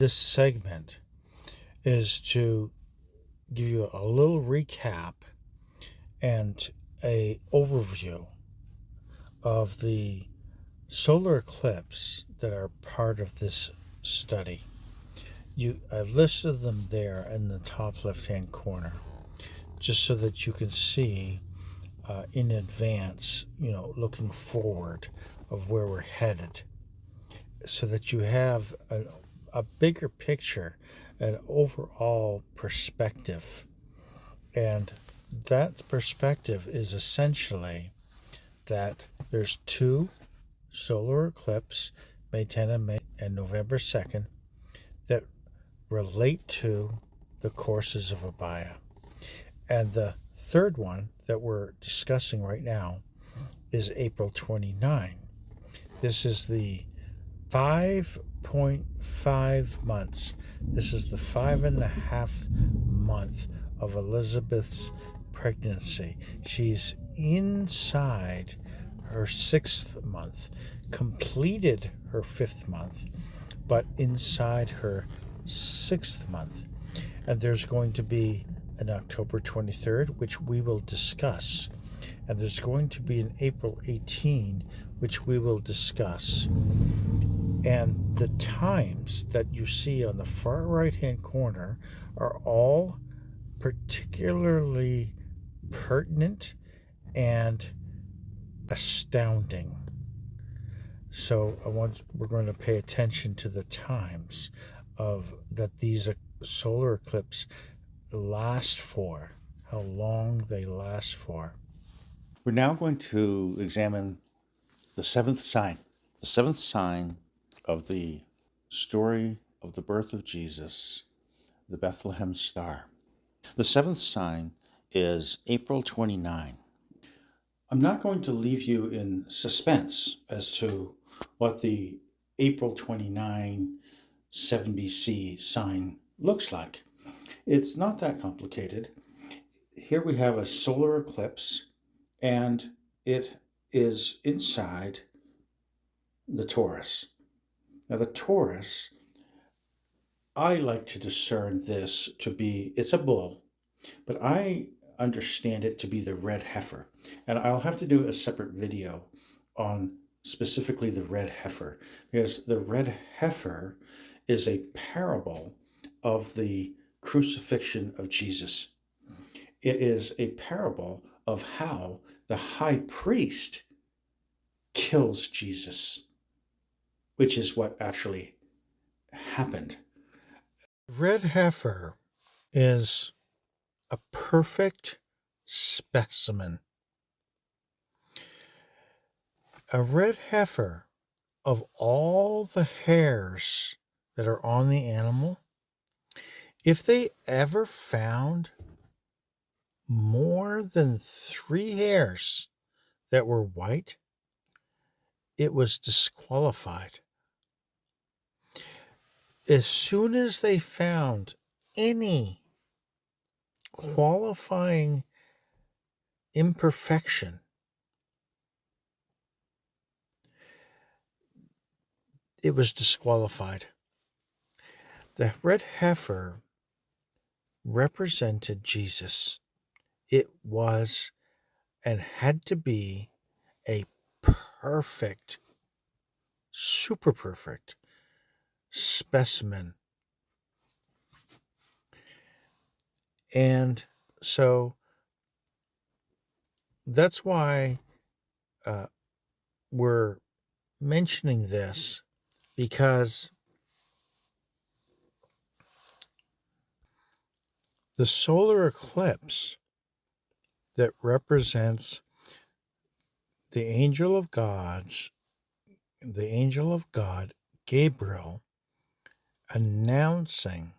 This segment is to give you a little recap and a overview of the solar eclipse that are part of this study. I've listed them there in the top left-hand corner, just so that you can see in advance, looking forward of where we're headed, so that you have a bigger picture, an overall perspective. And that perspective is essentially that there's two solar eclipses, May 10 and November 2nd, that relate to the courses of Abia. And the third one that we're discussing right now is April 29. This is the 5.5 months. This is the 5.5 month of Elizabeth's pregnancy. She's inside her 6th month, completed her 5th month, but inside her 6th month. And there's going to be an October 23rd, which we will discuss. And there's going to be an April 18, which we will discuss. And the times that you see on the far right-hand corner are all particularly pertinent and astounding. So we're going to pay attention to the times that these solar eclipses last for, how long they last for. We're now going to examine the 7th sign. The 7th sign of the story of the birth of Jesus, the Bethlehem star. The 7th sign is April 29. I'm not going to leave you in suspense as to what the April 29 7 BC sign looks like. It's not that complicated. Here we have a solar eclipse, and it is inside the Taurus. Now the Taurus, I like to discern this to be, it's a bull, but I understand it to be the red heifer. And I'll have to do a separate video on specifically the red heifer, because the red heifer is a parable of the crucifixion of Jesus. It is a parable of how the high priest kills Jesus, which is what actually happened. Red heifer is a perfect specimen. A red heifer, of all the hairs that are on the animal, if they ever found more than 3 hairs that were white, it was disqualified. As soon as they found any qualifying imperfection, it was disqualified. The red heifer represented Jesus. It was and had to be a perfect, super perfect specimen. And so that's why we're mentioning this, because the solar eclipse that represents the angel of God, Gabriel, announcing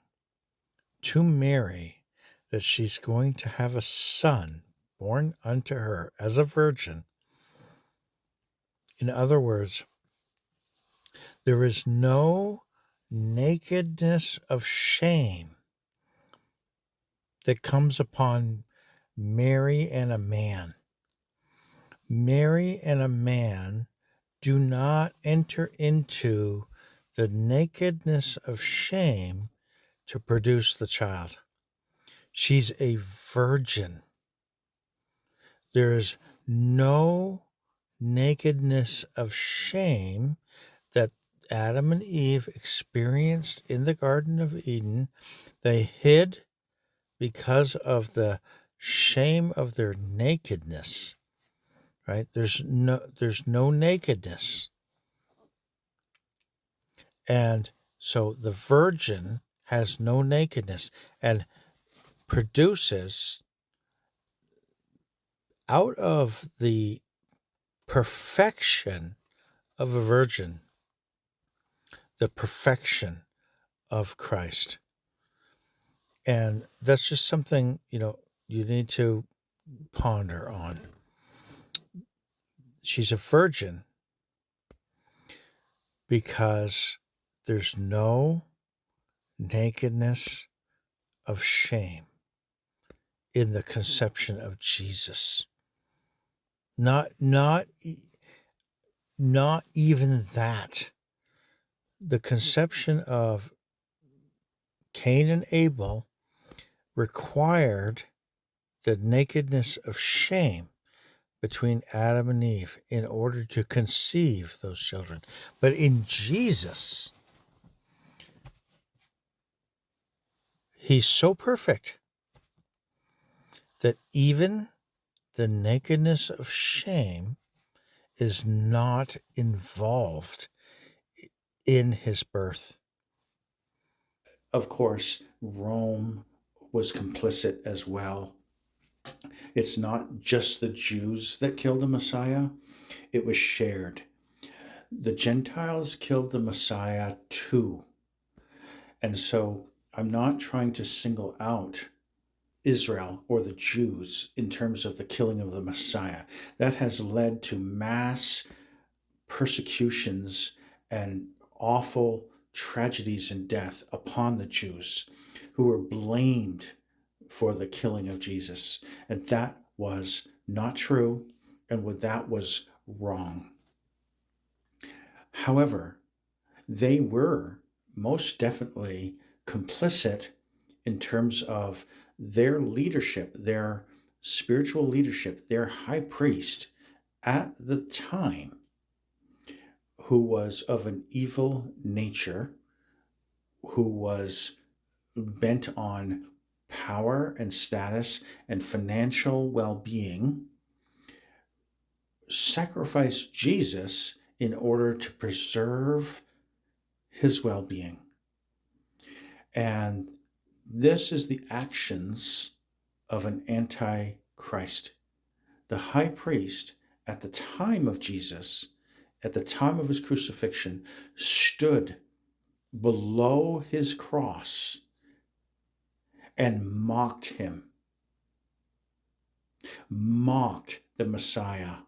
to Mary that she's going to have a son born unto her as a virgin. In other words, there is no nakedness of shame that comes upon Mary and a man. Mary and a man do not enter into the nakedness of shame to produce the child. She's a virgin. There is no nakedness of shame that Adam and Eve experienced in the Garden of Eden. They hid because of the shame of their nakedness, right? There's no nakedness. And so the virgin has no nakedness and produces out of the perfection of a virgin, the perfection of Christ. And that's just something, you need to ponder on. She's a virgin because there's no nakedness of shame in the conception of Jesus. Not even that. The conception of Cain and Abel required the nakedness of shame between Adam and Eve in order to conceive those children. But in Jesus, he's so perfect that even the nakedness of shame is not involved in his birth. Of course, Rome was complicit as well. It's not just the Jews that killed the Messiah, it was shared. The Gentiles killed the Messiah too. And so I'm not trying to single out Israel or the Jews in terms of the killing of the Messiah. That has led to mass persecutions and awful tragedies and death upon the Jews who were blamed for the killing of Jesus. And that was not true, and that was wrong. However, they were most definitely complicit in terms of their leadership, their spiritual leadership, their high priest at the time, who was of an evil nature, who was bent on power and status and financial well-being, sacrificed Jesus in order to preserve his well-being. And this is the actions of an antichrist. The high priest at the time of Jesus, at the time of his crucifixion, stood below his cross and mocked him, mocked the Messiah.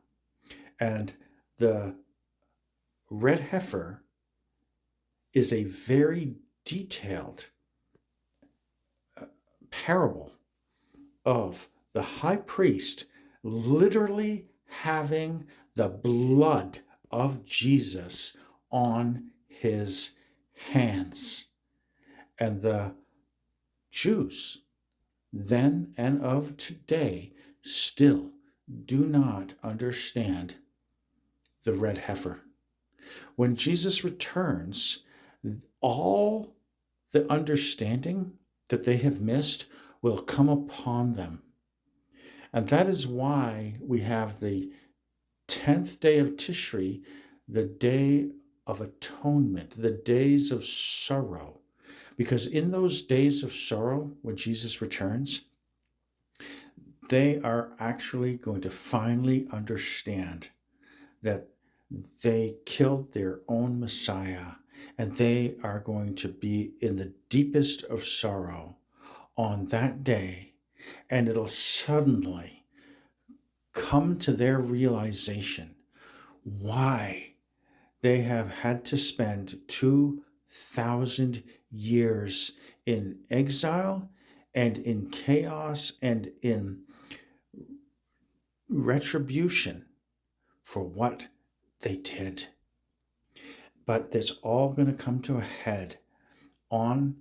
And the red heifer is a very detailed parable of the high priest literally having the blood of Jesus on his hands. And the Jews then and of today still do not understand the red heifer. When Jesus returns, all the understanding that they have missed will come upon them. And that is why we have the 10th day of Tishri, the day of atonement, the days of sorrow. Because in those days of sorrow, when Jesus returns, they are actually going to finally understand that they killed their own Messiah, and they are going to be in the deepest of sorrow on that day, and it'll suddenly come to their realization why they have had to spend 2,000 years in exile and in chaos and in retribution for what they did. But it's all going to come to a head on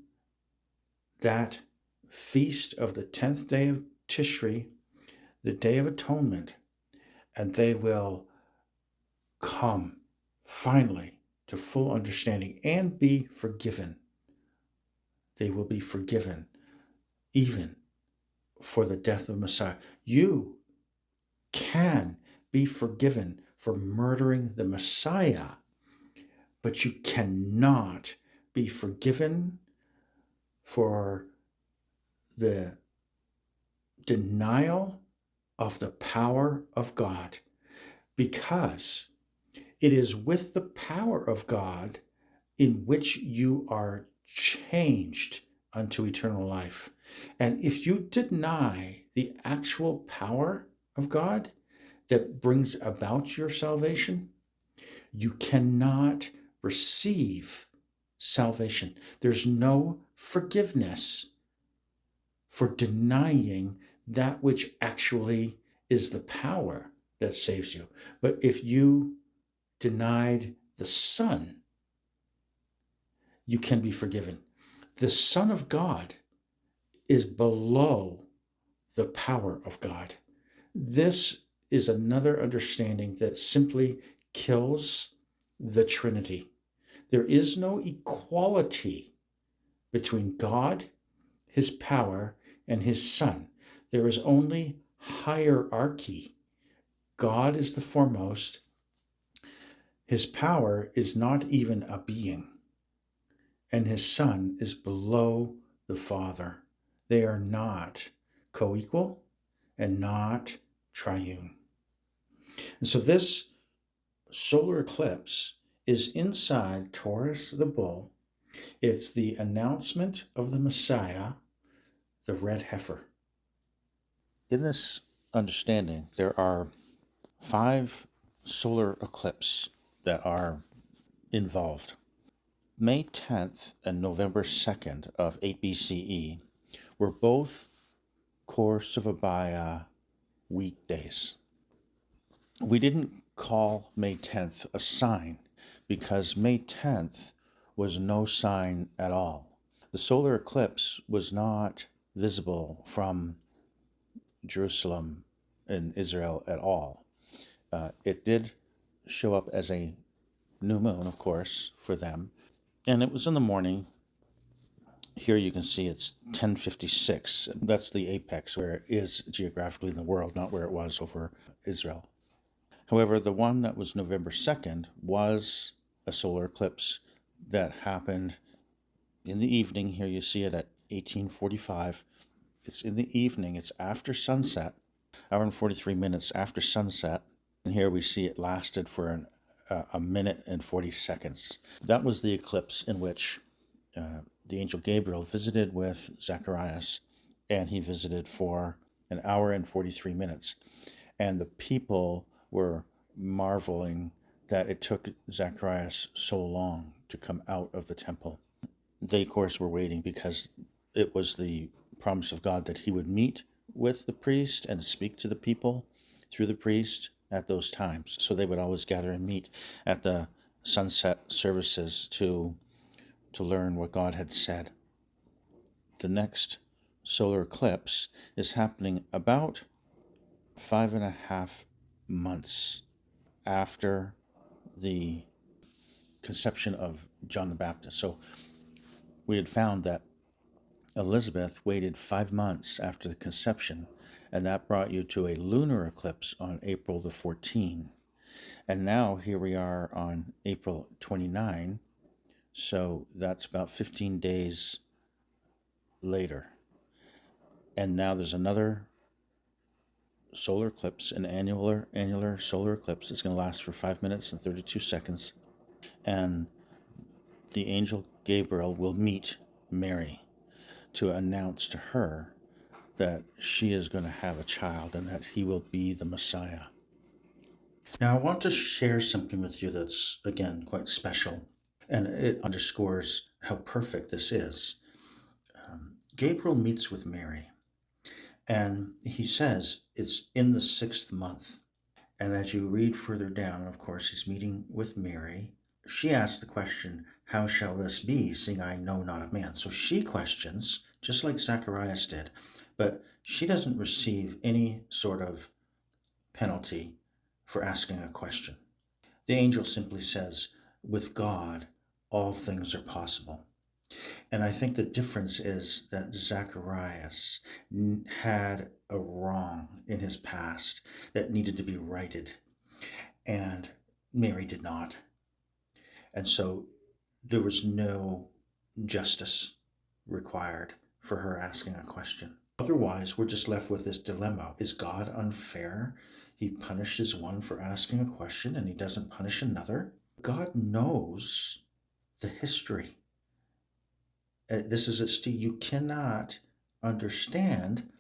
that feast of the 10th day of Tishri, the Day of Atonement, and they will come finally to full understanding and be forgiven. They will be forgiven even for the death of Messiah. You can be forgiven for murdering the Messiah, but you cannot be forgiven for the denial of the power of God, because it is with the power of God in which you are changed unto eternal life. And if you deny the actual power of God that brings about your salvation, you cannot receive salvation. There's no forgiveness for denying that which actually is the power that saves you. But if you denied the Son, you can be forgiven. The Son of God is below the power of God. This is another understanding that simply kills the Trinity. There is no equality between God, his power, and his Son. There is only hierarchy. God is the foremost. His power is not even a being, and his Son is below the Father. They are not co-equal and not triune. And so this solar eclipse is inside Taurus the bull. It's the announcement of the Messiah, the red heifer. In this understanding, there are 5 solar eclipses that are involved. May 10th and November 2nd of 8 BCE were both course of Abia weekdays. We didn't call May 10th a sign because May 10th was no sign at all. The solar eclipse was not visible from Jerusalem in Israel at all. It did show up as a new moon, of course, for them. And it was in the morning. Here you can see it's 10:56. That's the apex where it is geographically in the world, not where it was over Israel. However, the one that was November 2nd was a solar eclipse that happened in the evening. Here you see it at 18:45. It's in the evening. It's after sunset, hour and 43 minutes after sunset. And here we see it lasted for a minute and 40 seconds. That was the eclipse in which the angel Gabriel visited with Zacharias, and he visited for an hour and 43 minutes. And the people were marveling that it took Zacharias so long to come out of the temple. They, of course, were waiting because it was the promise of God that he would meet with the priest and speak to the people through the priest at those times. So they would always gather and meet at the sunset services to learn what God had said. The next solar eclipse is happening about 5.5 months after the conception of John the Baptist. So we had found that Elizabeth waited 5 months after the conception, and that brought you to a lunar eclipse on April the 14th. And now here we are on April 29, so that's about 15 days later. And now there's another solar eclipse, an annular solar eclipse. It's going to last for 5 minutes and 32 seconds. And the angel Gabriel will meet Mary to announce to her that she is going to have a child and that he will be the Messiah. Now, I want to share something with you that's, again, quite special, and it underscores how perfect this is. Gabriel meets with Mary, and he says it's in the 6th month. And as you read further down, of course, he's meeting with Mary, she asked the question, how shall this be, seeing I know not of man? So she questions, just like Zacharias did, but she doesn't receive any sort of penalty for asking a question. The angel simply says, with God, all things are possible. And I think the difference is that Zacharias had a wrong in his past that needed to be righted, and Mary did not. And so there was no justice required for her asking a question. Otherwise, we're just left with this dilemma. Is God unfair? He punishes one for asking a question and he doesn't punish another. God knows the history. This is it. You cannot understand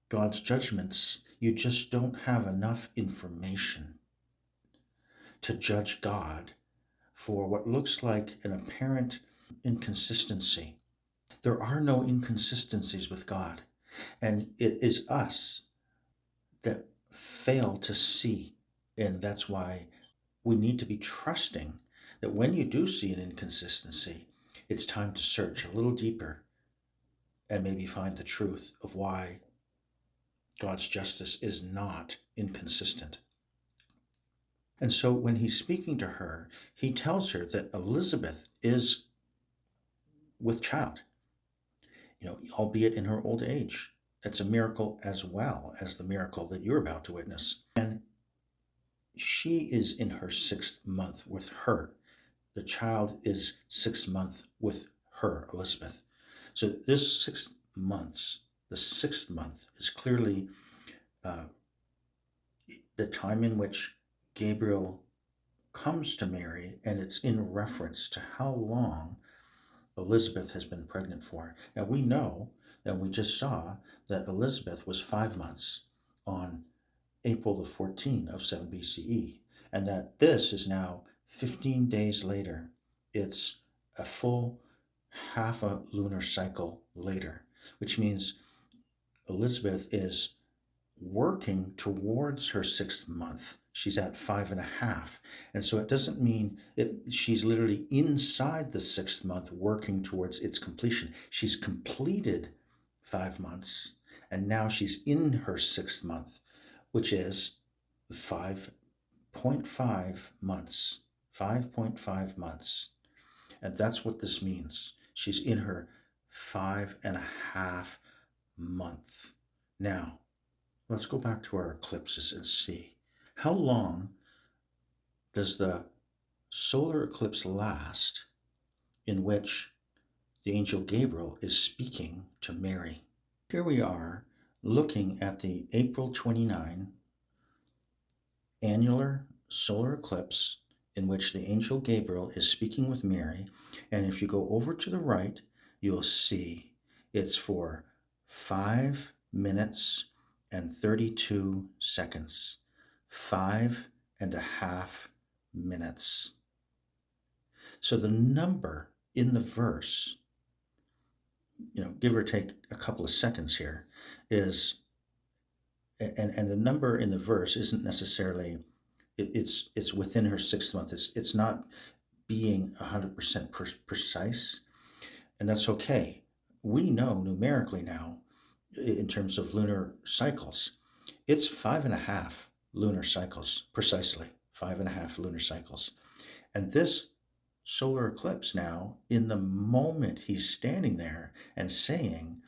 God's judgments. You just don't have enough information to judge God for what looks like an apparent inconsistency. There are no inconsistencies with God, and it is us that fail to see. And that's why we need to be trusting that when you do see an inconsistency, it's time to search a little deeper and maybe find the truth of why God's justice is not inconsistent. And so when he's speaking to her, he tells her that Elizabeth is with child, albeit in her old age. That's a miracle as well as the miracle that you're about to witness. And she is in her 6th month with her. The child is 6 months with her, Elizabeth. So this 6 months, the 6th month, is clearly the time in which Gabriel comes to Mary, and it's in reference to how long Elizabeth has been pregnant for. Now we know, and we just saw, that Elizabeth was 5 months on April the 14th of 7 BCE, and that this is now 15 days later. It's a full half a lunar cycle later, which means Elizabeth is working towards her 6th month. She's at 5.5. And so it doesn't mean she's literally inside the 6th month working towards its completion. She's completed 5 months, and now she's in her 6th month, which is 5.5 months. 5.5 months. And that's what this means. She's in her 5.5 month. Now, let's go back to our eclipses and see how long does the solar eclipse last in which the angel Gabriel is speaking to Mary. Here we are looking at the April 29 annular solar eclipse in which the angel Gabriel is speaking with Mary. And if you go over to the right, you'll see it's for 5 minutes and 32 seconds. 5.5 minutes. So the number in the verse, give or take a couple of seconds here, is, and the number in the verse isn't necessarily, it's within her 6th month. It's not being 100% precise, and that's okay. We know numerically now, in terms of lunar cycles, it's 5.5 lunar cycles, precisely 5.5 lunar cycles. And this solar eclipse now, in the moment he's standing there and saying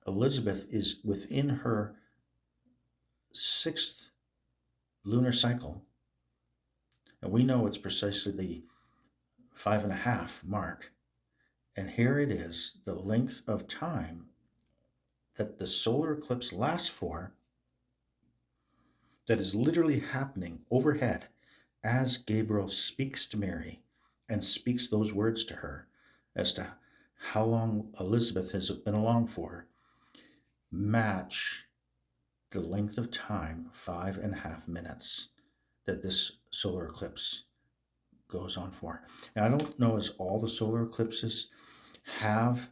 Elizabeth is within her 6th lunar cycle, and we know it's precisely the 5.5 mark. And here it is, the length of time that the solar eclipse lasts for, that is literally happening overhead as Gabriel speaks to Mary and speaks those words to her as to how long Elizabeth has been along for, match the length of time, 5.5 minutes, that this solar eclipse goes on for. Now, I don't know as all the solar eclipses have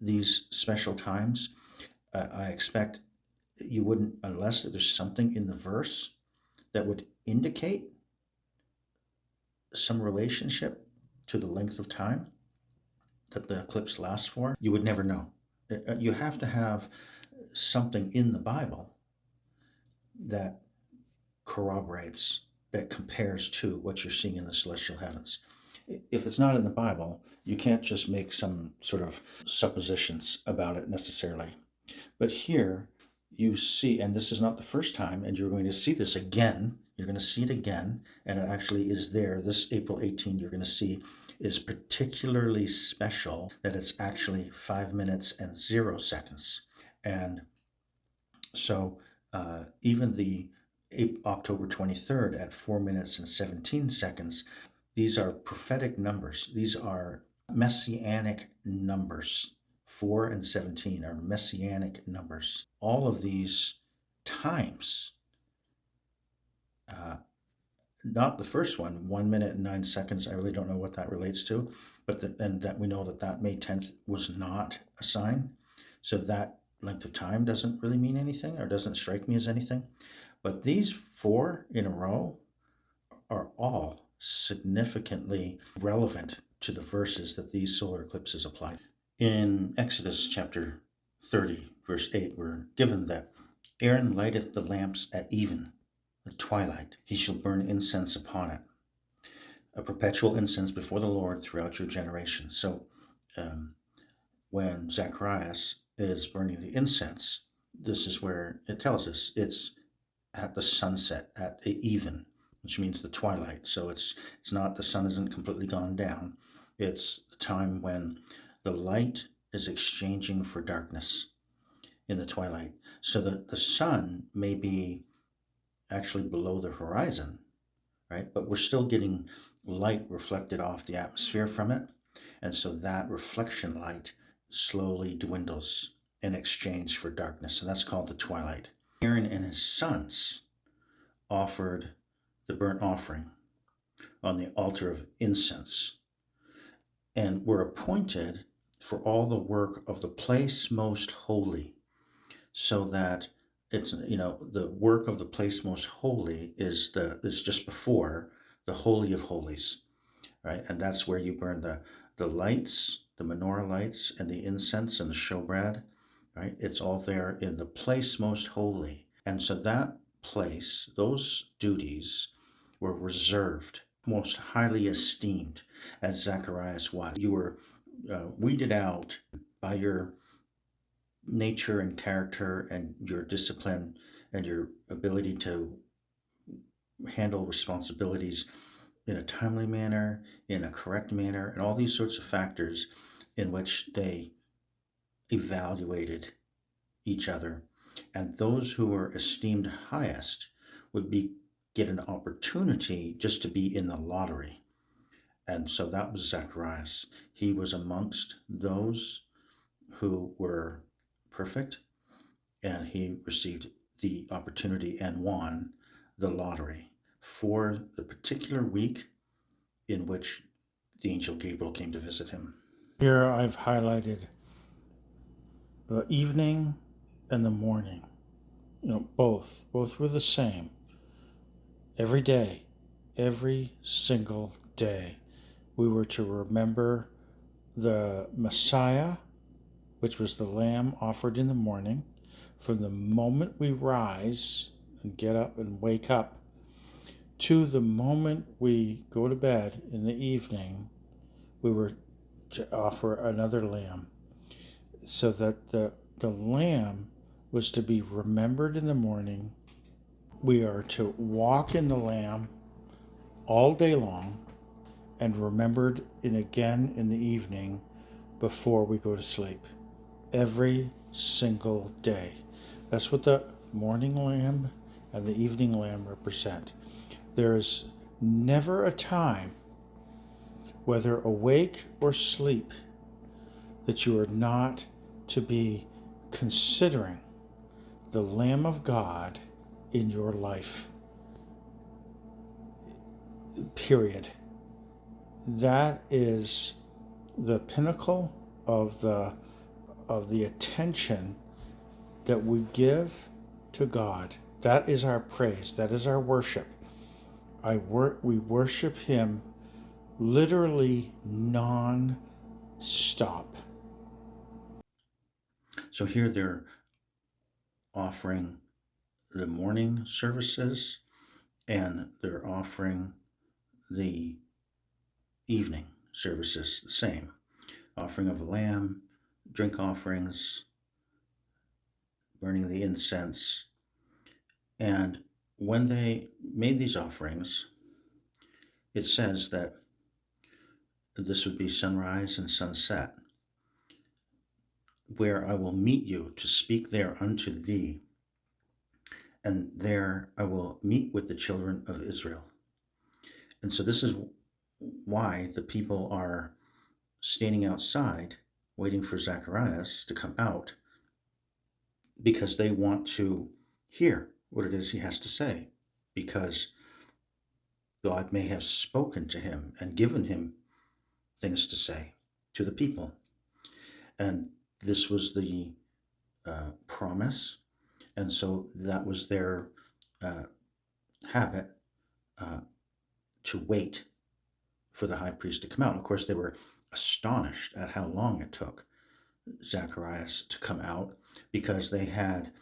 these special times. I expect you wouldn't, unless there's something in the verse that would indicate some relationship to the length of time that the eclipse lasts for, you would never know. You have to have something in the Bible that corroborates, that compares to what you're seeing in the celestial heavens. If it's not in the Bible, you can't just make some sort of suppositions about it necessarily. But here you see, and this is not the first time, and you're going to see this again. You're going to see it again, and it actually is there. This April 18, you're going to see, is particularly special that it's actually 5 minutes and 0 seconds. And so even the October 23rd at 4 minutes and 17 seconds, these are prophetic numbers. These are messianic numbers. 4 and 17 are messianic numbers. All of these times, not the first one, 1 minute and 9 seconds, I really don't know what that relates to, but and that we know that May 10th was not a sign. So that length of time doesn't really mean anything, or doesn't strike me as anything. But these 4 in a row are all significantly relevant to the verses that these solar eclipses apply. In Exodus chapter 30, verse 8, we're given that Aaron lighteth the lamps at even, the twilight. He shall burn incense upon it, a perpetual incense before the Lord throughout your generations. So when Zacharias is burning the incense, this is where it tells us it's at the sunset, at the even, which means the twilight. So it's not, the sun isn't completely gone down. It's the time when the light is exchanging for darkness in the twilight. So that the sun may be actually below the horizon, right? But we're still getting light reflected off the atmosphere from it. And so that reflection light slowly dwindles in exchange for darkness. And that's called the twilight. Aaron and his sons offered the burnt offering on the altar of incense and were appointed for all the work of the place most holy. So that it's, the work of the place most holy is just before the Holy of Holies, right? And that's where you burn the lights, the menorah lights, and the incense and the showbread, right? It's all there in the place most holy. And so that place, those duties were reserved, most highly esteemed, as Zacharias was. You were weeded out by your nature and character and your discipline and your ability to handle responsibilities in a timely manner, in a correct manner, and all these sorts of factors in which they evaluated each other. And those who were esteemed highest would get an opportunity just to be in the lottery. And so that was Zacharias. He was amongst those who were perfect, and he received the opportunity and won the lottery for the particular week in which the angel Gabriel came to visit him. Here I've highlighted the evening and the morning. Both were the same. Every day, every single day, we were to remember the Messiah, which was the lamb offered in the morning. From the moment we rise and get up and wake up to the moment we go to bed in the evening, we were to offer another lamb, so that the lamb was to be remembered in the morning. We are to walk in the lamb all day long and remembered again in the evening before we go to sleep. Every single day. That's what the morning lamb and the evening lamb represent. There is never a time, whether awake or asleep, that you are not to be considering the Lamb of God in your life. Period. That is the pinnacle of the attention that we give to God. That is our praise. That is our worship. We worship Him literally non-stop. So here they're offering the morning services, and they're offering the evening services the same. Offering of a lamb, drink offerings, burning the incense. And when they made these offerings, it says that this would be sunrise and sunset, where I will meet you to speak there unto thee, and there I will meet with the children of Israel. And so this is why the people are standing outside waiting for Zacharias to come out, because they want to hear what it is he has to say, because God may have spoken to him and given him things to say to the people. And this was the promise. And so that was their habit to wait for the high priest to come out. And of course, they were astonished at how long it took Zacharias to come out, because they had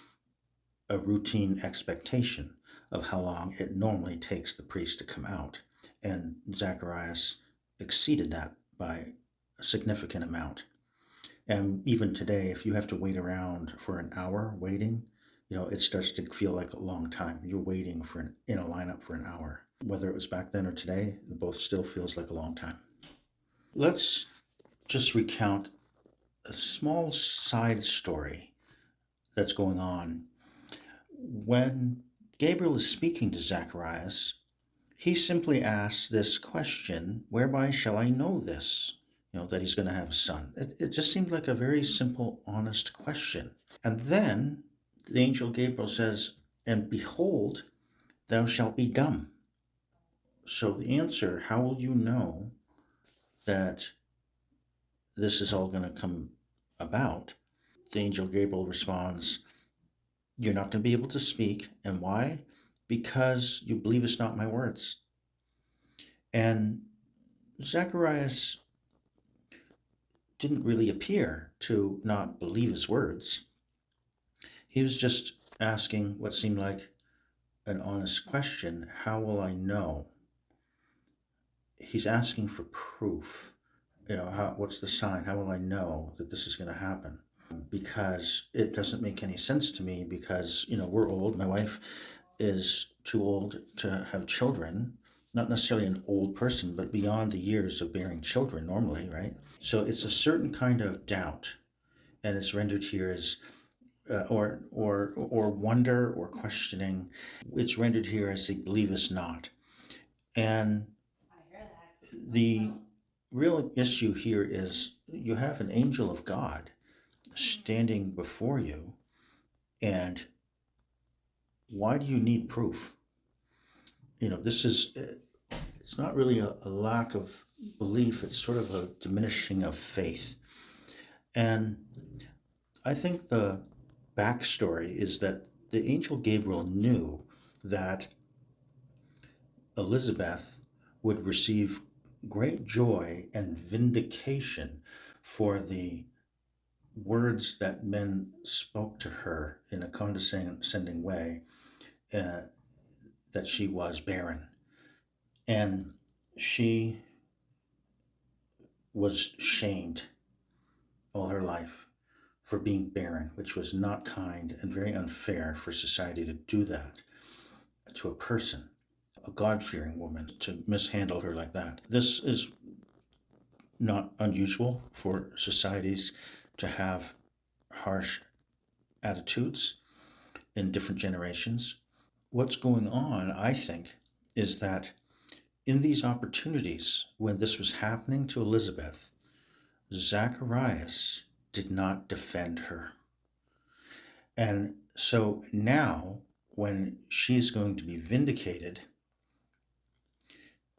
a routine expectation of how long it normally takes the priest to come out. And Zacharias exceeded that by a significant amount. And even today, if you have to wait around for an hour waiting, it starts to feel like a long time. You're waiting in a lineup for an hour. Whether it was back then or today, it both still feels like a long time. Let's just recount a small side story that's going on. When Gabriel is speaking to Zacharias, he simply asks this question: whereby shall I know this? That he's going to have a son. It just seemed like a very simple, honest question. And then the angel Gabriel says, and behold, thou shalt be dumb. So the answer, how will you know that this is all going to come about? The angel Gabriel responds, you're not going to be able to speak. And why? Because you believest not my words. And Zacharias didn't really appear to not believe his words. He was just asking what seemed like an honest question: how will I know? He's asking for proof. What's the sign? How will I know that this is going to happen? Because it doesn't make any sense to me, because, we're old. My wife is too old to have children. Not necessarily an old person, but beyond the years of bearing children normally, right? So it's a certain kind of doubt, and it's rendered here as or wonder or questioning. It's rendered here as he believest not. And the real issue here is you have an angel of God standing before you, and why do you need proof? This is, it's not really a lack of belief, it's sort of a diminishing of faith. And I think the backstory is that the angel Gabriel knew that Elizabeth would receive great joy and vindication for the words that men spoke to her in a condescending way, that she was barren. And she was shamed all her life for being barren, which was not kind and very unfair for society to do that to a person, a God-fearing woman, to mishandle her like that. This is not unusual for societies to have harsh attitudes in different generations. What's going on, I think, is that in these opportunities, when this was happening to Elizabeth, Zacharias did not defend her. And so now, when she's going to be vindicated,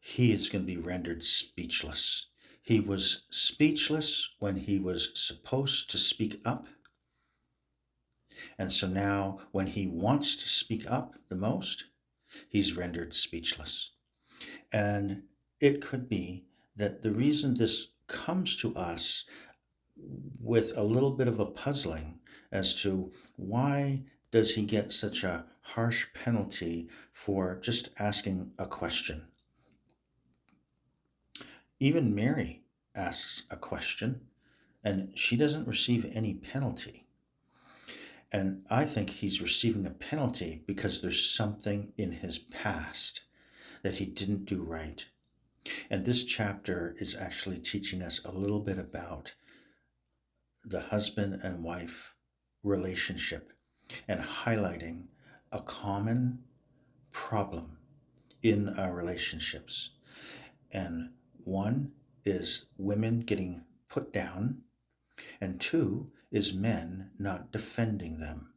he is going to be rendered speechless. He was speechless when he was supposed to speak up. And so now, when he wants to speak up the most, he's rendered speechless. And it could be that the reason this comes to us with a little bit of a puzzling as to why does he get such a harsh penalty for just asking a question. Even Mary asks a question, and she doesn't receive any penalty. And I think he's receiving a penalty because there's something in his past that he didn't do right. And this chapter is actually teaching us a little bit about the husband and wife relationship and highlighting a common problem in our relationships. And one is women getting put down, and two is men not defending them.